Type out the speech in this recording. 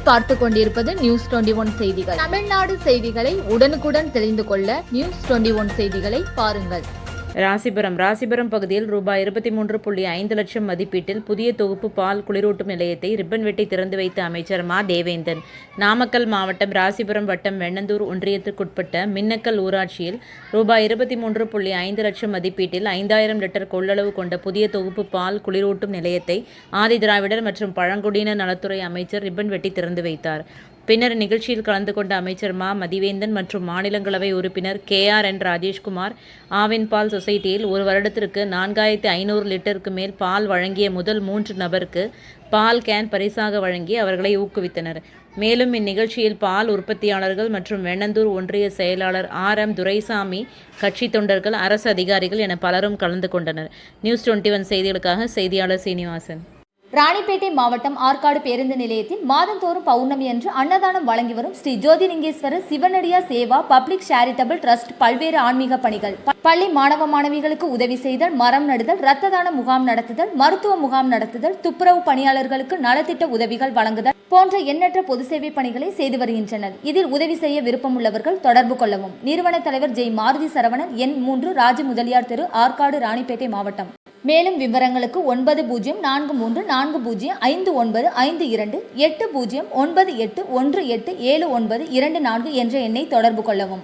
நீங்கள் பார்த்து கொண்டிருப்பது News21 செய்திகள். தமிழ்நாடு செய்திகளை உடனுக்குடன் தெரிந்து கொள்ள News21 செய்திகளை பாருங்கள். ராசிபுரம் பகுதியில் ரூபாய் 23.5 லட்சம் மதிப்பீட்டில் புதிய தொகுப்பு பால் குளிரூட்டும் நிலையத்தை ரிப்பன் வெட்டி திறந்து வைத்த அமைச்சர் மா. தேவேந்தன். நாமக்கல் மாவட்டம் ராசிபுரம் வட்டம் வெண்ணந்தூர் ஒன்றியத்திற்குட்பட்ட மின்னக்கல் ஊராட்சியில் ரூபாய் 23.5 லட்சம் மதிப்பீட்டில் 5000 லிட்டர் கொள்ளளவு கொண்ட புதிய தொகுப்பு பால் குளிரூட்டும் நிலையத்தை ஆதிதிராவிடர் மற்றும் பழங்குடியினர் நலத்துறை அமைச்சர் ரிப்பன் வெட்டி திறந்து வைத்தார். பின்னர் நிகழ்ச்சியில் கலந்து கொண்ட அமைச்சர் மா. மதிவேந்தன் மற்றும் மாநிலங்களவை உறுப்பினர் KRN ராஜேஷ்குமார் ஆவின் பால் சொசைட்டியில் ஒரு வருடத்திற்கு 4500 லிட்டருக்கு மேல் பால் வழங்கிய முதல் 3 நபருக்கு பால் கேன் பரிசாக வழங்கி அவர்களை ஊக்குவித்தனர். மேலும் இந்நிகழ்ச்சியில் பால் உற்பத்தியாளர்கள் மற்றும் வெண்ணந்தூர் ஒன்றிய செயலாளர் RM துரைசாமி, கட்சி தொண்டர்கள், அரசு அதிகாரிகள் என பலரும் கலந்து கொண்டனர். News21 செய்திகளுக்காக செய்தியாளர் சீனிவாசன். ராணிப்பேட்டை மாவட்டம் ஆற்காடு பேருந்து நிலையத்தில் மாதந்தோறும் பௌர்ணமி அன்று அன்னதானம் வழங்கி வரும் Sri Jothilingeswarar சிவனடியா Seva public charitable trust பல்வேறு ஆன்மீக பணிகள், பள்ளி மாணவ மாணவிகளுக்கு உதவி செய்தல், மரம் நடுதல், இரத்த தான முகாம் நடத்துதல், மருத்துவ முகாம் நடத்துதல், துப்புரவு பணியாளர்களுக்கு நலத்திட்ட உதவிகள் வழங்குதல் போன்ற எண்ணற்ற பொது சேவை பணிகளை செய்து வருகின்றனர். இதில் உதவி செய்ய விருப்பமுள்ளவர்கள் தொடர்பு கொள்ளவும். நிறுவன தலைவர் ஜெய் மாருதி சரவணன், எண் 3, ராஜ முதலியார் தெரு, ஆற்காடு, ராணிப்பேட்டை மாவட்டம். மேலும் விவரங்களுக்கு 9040405952 8098187924 என்ற எண்ணை தொடர்பு கொள்ளவும்.